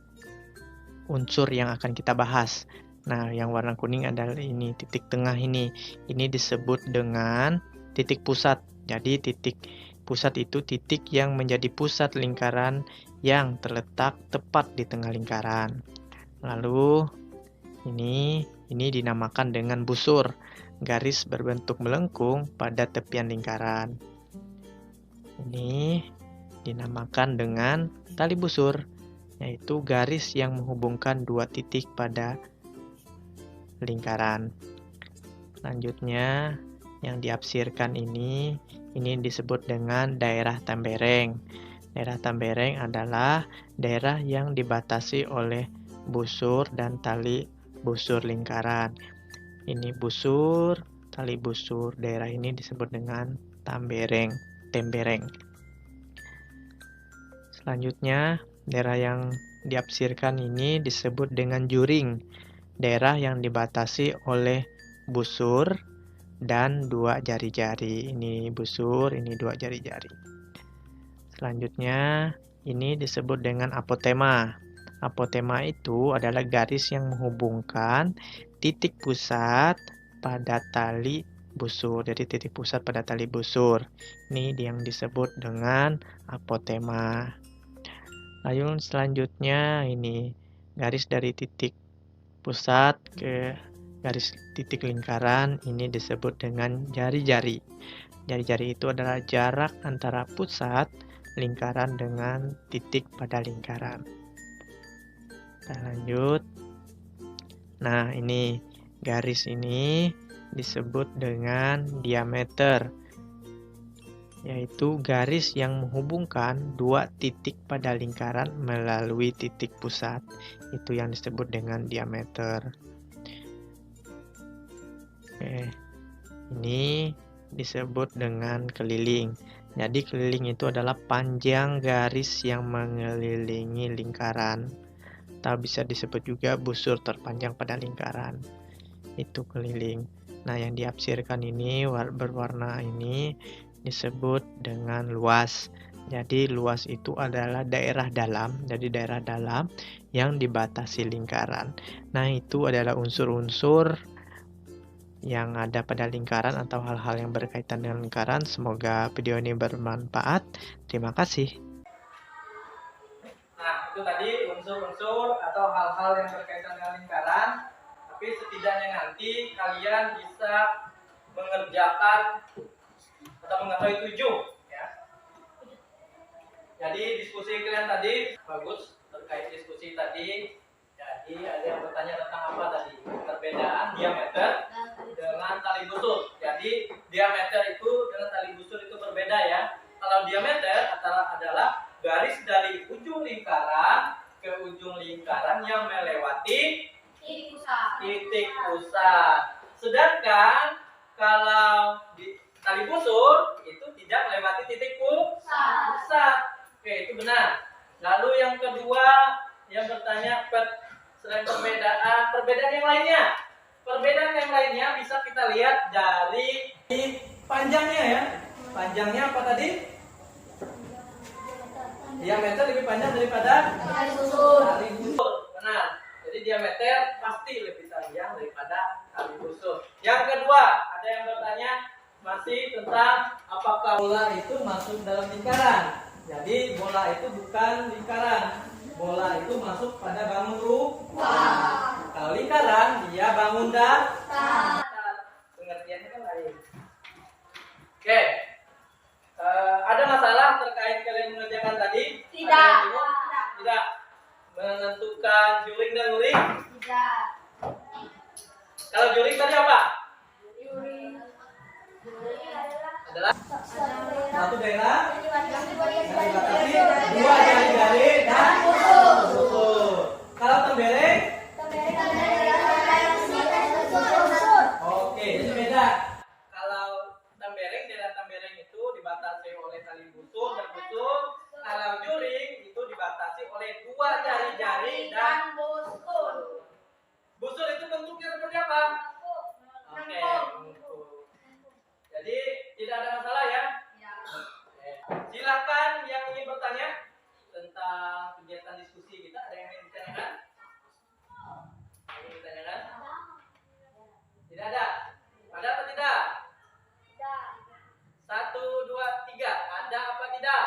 unsur yang akan kita bahas. Nah, yang warna kuning adalah ini, titik tengah ini. Ini disebut dengan titik pusat. Jadi titik pusat itu titik yang menjadi pusat lingkaran yang terletak tepat di tengah lingkaran. Lalu ini dinamakan dengan busur, garis berbentuk melengkung pada tepian lingkaran. Ini dinamakan dengan tali busur, yaitu garis yang menghubungkan dua titik pada lingkaran. Selanjutnya yang diapsirkan ini disebut dengan daerah tambereng. Daerah tambereng adalah daerah yang dibatasi oleh busur dan tali busur lingkaran. Ini busur, tali busur. Daerah ini disebut dengan tembereng. Selanjutnya, daerah yang diapsirkan ini disebut dengan juring. Daerah yang dibatasi oleh busur dan dua jari-jari. Ini busur, ini dua jari-jari. Selanjutnya, ini disebut dengan apotema. Apotema itu adalah garis yang menghubungkan titik pusat pada tali busur. Jadi titik pusat pada tali busur. Ini yang disebut dengan apotema. Lalu selanjutnya ini garis dari titik pusat ke garis titik lingkaran ini disebut dengan jari-jari. Jari-jari itu adalah jarak antara pusat lingkaran dengan titik pada lingkaran. Kita lanjut. Nah, ini garis ini disebut dengan diameter, yaitu garis yang menghubungkan dua titik pada lingkaran melalui titik pusat. Itu yang disebut dengan diameter. Oke, ini disebut dengan keliling. Jadi keliling itu adalah panjang garis yang mengelilingi lingkaran, atau bisa disebut juga busur terpanjang pada lingkaran. Itu keliling. Nah, yang diapsirkan ini berwarna ini disebut dengan luas. Jadi luas itu adalah daerah dalam. Jadi daerah dalam yang dibatasi lingkaran. Nah, itu adalah unsur-unsur yang ada pada lingkaran atau hal-hal yang berkaitan dengan lingkaran. Semoga video ini bermanfaat. Terima kasih. Nah, itu tadi unsur-unsur atau hal-hal yang berkaitan dengan lingkaran. Tapi setidaknya nanti kalian bisa mengerjakan atau mengetahui tujuh, ya. Jadi diskusi kalian tadi bagus terkait diskusi tadi. Jadi ada yang bertanya tentang apa tadi? Perbedaan diameter dengan tali busur. Jadi diameter itu dengan tali busur itu berbeda ya. Kalau diameter adalah garis dari ujung lingkaran ke ujung lingkaran yang melewati titik pusat. Sedangkan kalau di tali busur itu tidak melewati titik pusat. Oke, itu benar. Lalu yang kedua yang bertanya selain perbedaan yang lainnya. Perbedaan yang lainnya bisa kita lihat dari panjangnya ya. Panjangnya apa tadi? Diameter lebih panjang daripada Tali busur. tali busur. Benar. Jadi diameter pasti lebih panjang daripada tali busur. Yang kedua, ada yang bertanya masih tentang apakah bola itu masuk dalam lingkaran. Jadi bola itu bukan lingkaran. Bola itu masuk pada bangun rumah. Kalau lingkaran dia bangun datar. Pengertiannya kan lain. Oke. Ada masalah terkait kalian mengerjakan tadi? Tidak. Ada yang bingung? Tidak. Menentukan juring dan luring? Tidak. Kalau juring tadi apa? Adalah satu daerah yang dibatasi dua jari-jari dan busur. Kalau tembereng? Oke, jadi beda. Kalau tembereng, daerah tembereng itu dibatasi oleh tali busur dan busur. Kalau juring itu dibatasi oleh dua jari-jari dan busur. Busur itu bentuknya seperti apa? Oke, jadi tidak ada masalah ya. Oke. Silakan yang ingin bertanya tentang kegiatan diskusi kita. Ada yang ingin ditanyakan? Ingin ditanyakan? Tidak ada. Ada apa tidak? Satu, dua, tiga. Ada apa tidak?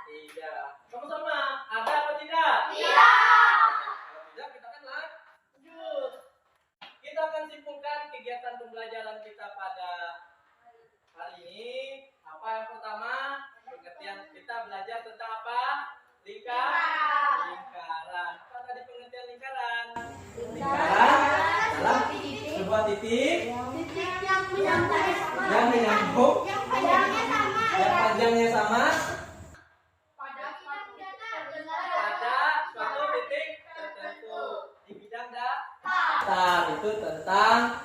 Tidak. Sama-sama. Ada apa tidak? Kalau tidak, kita akan lanjut. Kita akan simpulkan kegiatan pembelajaran kita pada hari ini. Apa yang pertama? Pengertian kita belajar tentang apa? Lingkaran. Apa tadi pengertian lingkaran? Lingkaran adalah sebuah titik yang menyambung, yang panjangnya sama pada suatu titik tertentu di bidang datar. Itu tentang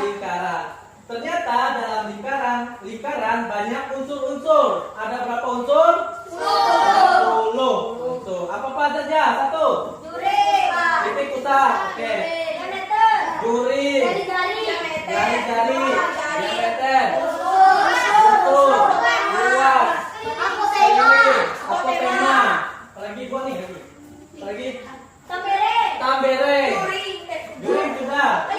lingkaran. Ternyata dalam lingkaran banyak unsur-unsur. Ada berapa unsur? 10 unsur. Apa saja? Satu. Titik pusat. Oke. Juring. Jari-jari. Diameter. Busur. Luas. Keliling. Apotema. Apalagi gua nih. Apalagi tambereng. Juring juga.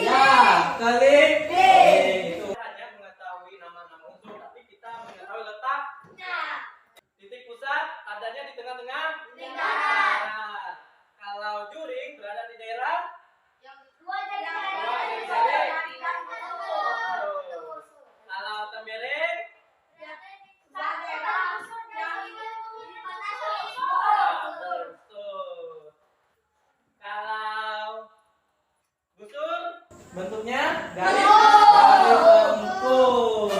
Ya, keliling. Itu hanya mengetahui nama-nama unsur, tapi kita mengetahui letaknya. Titik pusat adanya di tengah-tengah lingkaran. Kalau juring berada di daerah Bentuknya garis lengkung.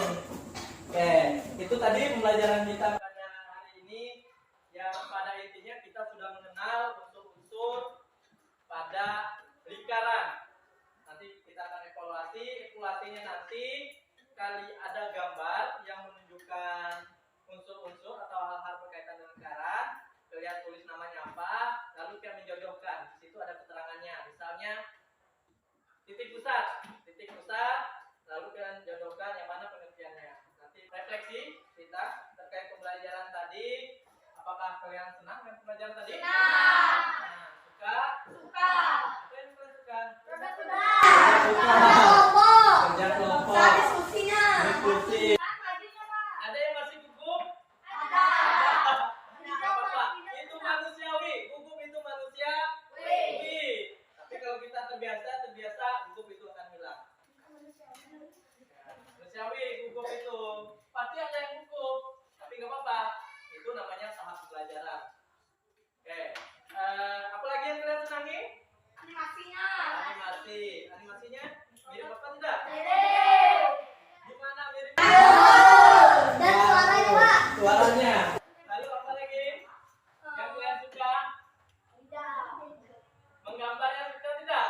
Oke, itu tadi pembelajaran kita pada hari ini yang pada intinya kita sudah mengenal unsur-unsur pada lingkaran. Nanti kita akan evaluasinya nanti kali ada gambar yang menunjukkan unsur-unsur atau hal-hal berkaitan dengan lingkaran, kalian tulis namanya apa, lalu kalian menjodohkan. Di situ ada keterangannya. Misalnya titik pusat, lalu kalian jodohkan yang mana pengertiannya. Nanti refleksi kita terkait pembelajaran tadi. Apakah kalian senang dengan pembelajaran tadi? Senang. Nah, suka? Apa yang kalian suka? Kerja kelompok. Diskusi. Ada yang masih gugup? Ada. Nggak apa-apa. Itu manusiawi. Gugup itu manusiawi. Tapi kalau kita terbiasa gugup itu akan hilang. Manusiawi gugup itu pasti ada yang gugup, tapi nggak apa-apa. Itu namanya tahap pembelajaran. Oke. Apalagi yang kalian senangi? Animasinya mirip apa tidak? Gimana mirip? Dan suaranya, Pak. Suaranya. Lalu apa lagi? Yang kalian suka? Menggambarnya suka tidak?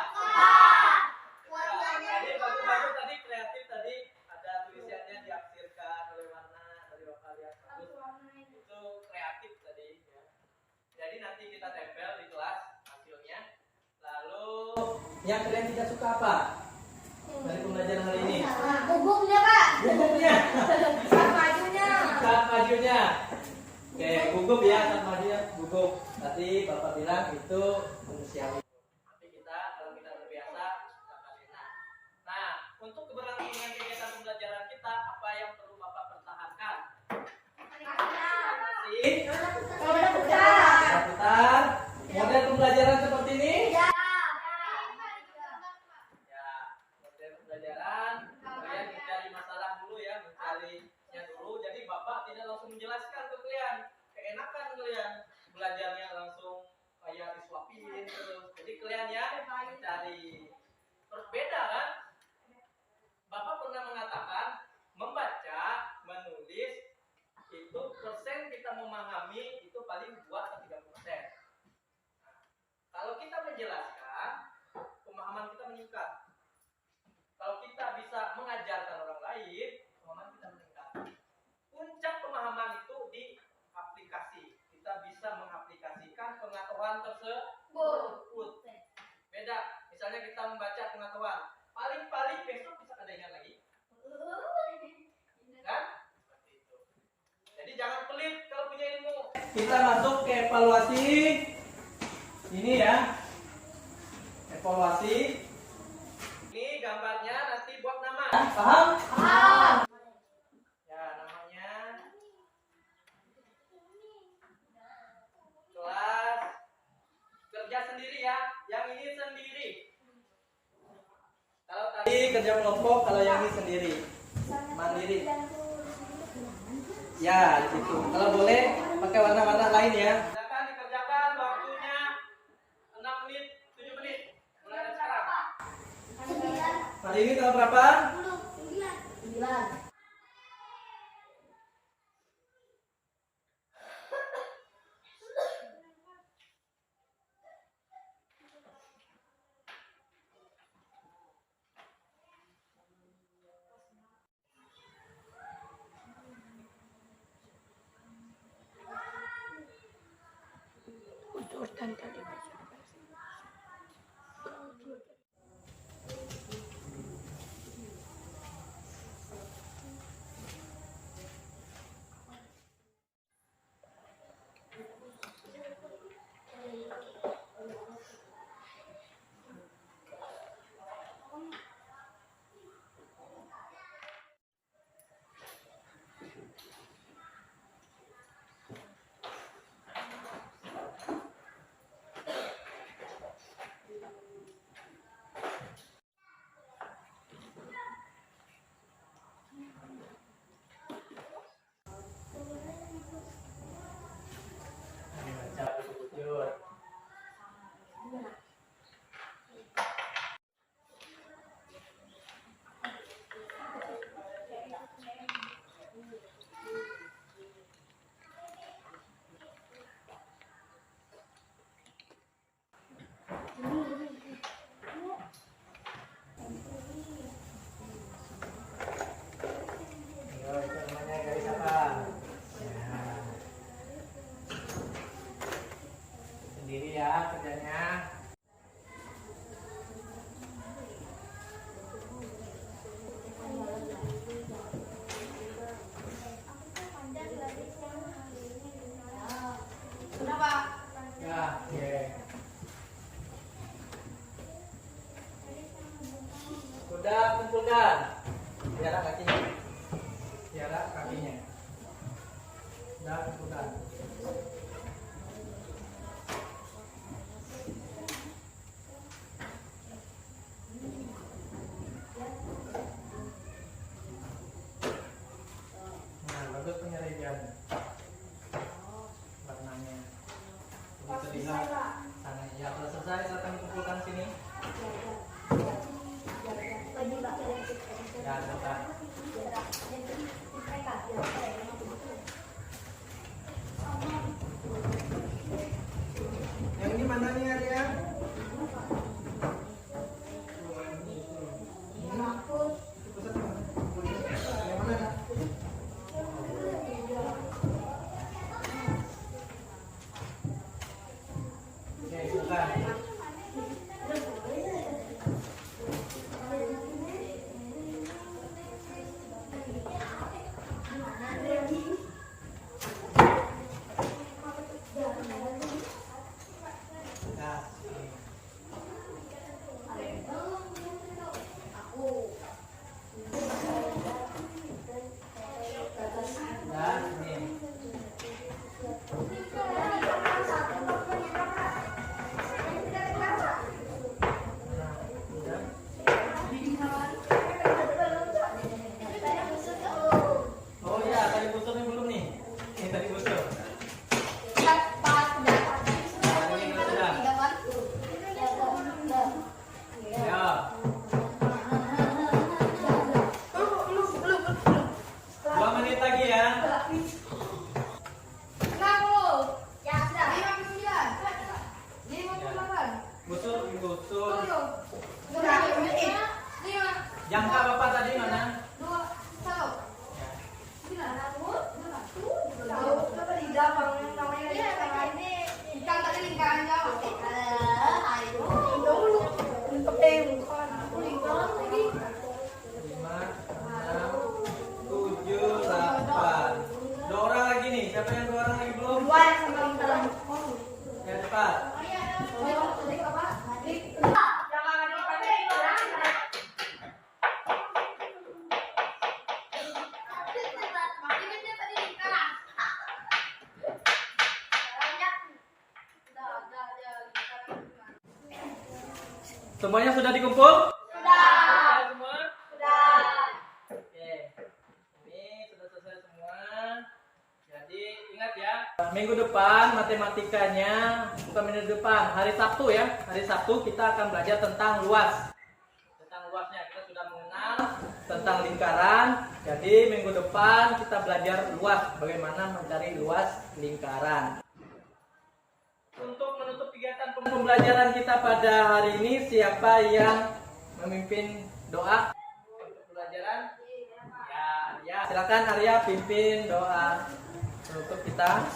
Tadi bagus-bagus tadi kreatif tadi ada tulisannya diaksirkan oleh warna dari Bapak lihat bagus. Itu kreatif tadi ya. Jadi nanti kita tempel di kelas hasilnya. Lalu yang kalian tidak suka apa? Dari pembelajaran hari ini? Gugupnya, Pak. Gugupnya. Saat majunya. Saat majunya. Oke, gugup ya, saat majunya gugup. Tadi Bapak bilang itu manusiawi. Tapi kalau kita terbiasa akan enak. Nah, untuk keberlangsungan kegiatan pembelajaran kita, apa yang perlu Bapak pertahankan? Roda putar. Model pembelajaran seperti ini? Ya. Ya, model pembelajaran. Kalian mencari masalah dulu ya, mencarinya dulu. Jadi Bapak tidak langsung menjelaskan ke kalian. Keenakan kalian belajarnya langsung kayak disuapin terus. Jadi kalian ya mencari. Berbeda kan? Bapak pernah mengatakan membaca, menulis itu persen kita memahami itu paling 2 atau 3%. Kalau kita menjelaskan, pemahaman kita meningkat. Kalau kita bisa mengajarkan orang lain, pemahaman kita meningkat. Puncak pemahaman itu di aplikasi. Kita bisa mengaplikasikan pengetahuan tersebut. Beda, misalnya kita membaca pengetahuan, paling-paling besok bisa ada ingat lagi. Kan? Seperti itu. Jadi jangan pelit kalau punya ilmu. Kita masuk ke evaluasi. Ini ya. Evaluasi. Ini gambarnya nanti buat nama. Paham? Paham. Ya, namanya kelas kerja sendiri ya. Yang ini sendiri. Kalau tadi kerja kelompok, kalau yang ini sendiri. Mandiri. Ya, di situ. Kalau boleh pakai warna-warna lain ya. Silakan dikerjakan waktunya 6 menit, 7 menit. Mulai dari sekarang. Hari ini tanggal berapa? 9. Urutan tadi. Sudah kumpulkan. Tiara kakinya. Tiara kakinya. Sudah kumpulkan. Nah, bagus penyelidikan. Warnanya. Ini terlihat sana. Ya, kalau selesai silakan kumpulkan sini. Ya, silakan. Yang ini mana nih Arya? Yang mana? Oke, silakan. Nah, dan ini. Oh iya, tadi busurnya belum nih. Ini tadi busur. Ya. Dua menit lagi ya. Busur, busur. Jangka Bapak tadi mana? Lima, enam, tujuh, delapan. Dua orang lagi nih. Siapa yang dua orang lagi belum? Ya cepat. Semuanya sudah dikumpul? Sudah. Semua? Oke. Ini sudah selesai semua. Jadi ingat ya, minggu depan matematikanya, bukan minggu depan, hari Sabtu ya. Hari Sabtu kita akan belajar tentang luas. Tentang luasnya kita sudah mengenal tentang lingkaran. Jadi minggu depan kita belajar luas, bagaimana mencari luas lingkaran. Untuk menutup kegiatan pembelajaran kita pada hari ini, siapa yang memimpin doa untuk pembelajaran? Ya, Arya. Silakan Arya pimpin doa penutup kita.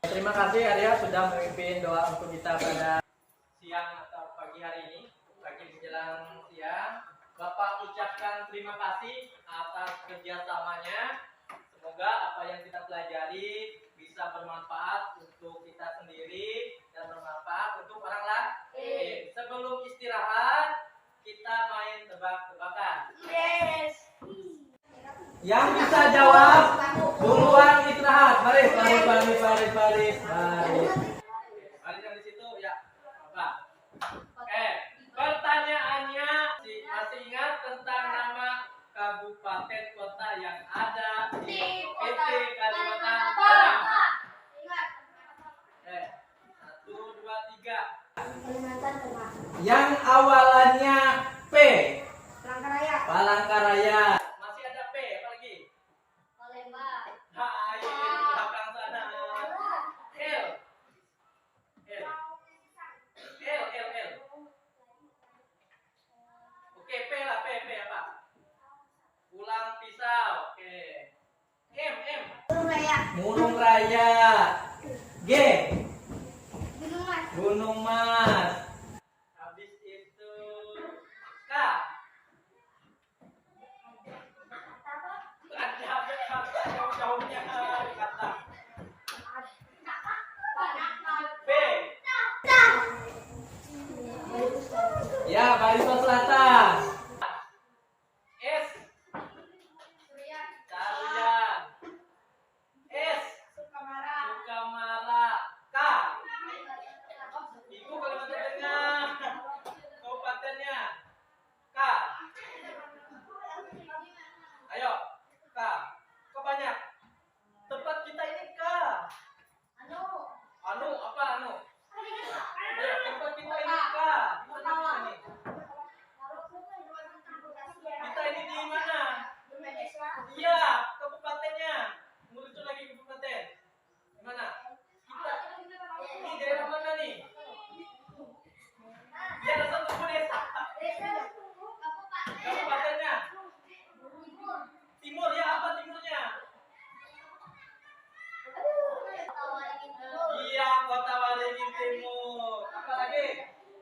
Terima kasih Arya sudah memimpin doa untuk kita pada siang atau pagi hari ini, pagi menjelang siang. Bapak ucapkan terima kasih atas kerjasamanya. Semoga apa yang kita pelajari bisa bermanfaat untuk kita sendiri dan bermanfaat untuk orang lain. Sebelum istirahat, kita main tebak-tebakan. Yang bisa jawab duluan istirahat. Baris. Baris yang di situ ya. Bapak. Oke. Pertanyaannya masih ingat tentang nama kabupaten kota yang ada di provinsi Kalimantan Tengah? Satu, dua, tiga. Yang awalannya P. Palangkaraya. Masih ada P, apa lagi? Palembang. Nah, ini di belakang sana. L. Oke, P lah, P apa? Pulang pisau. Oke. M. Murung Raya. G. Gunung Mas. Habis itu K.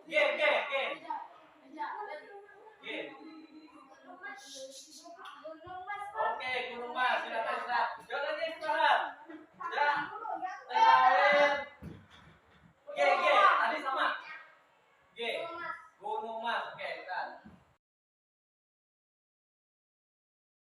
G, G, G. G. Oke, Gunung Mas, silakan Ustaz.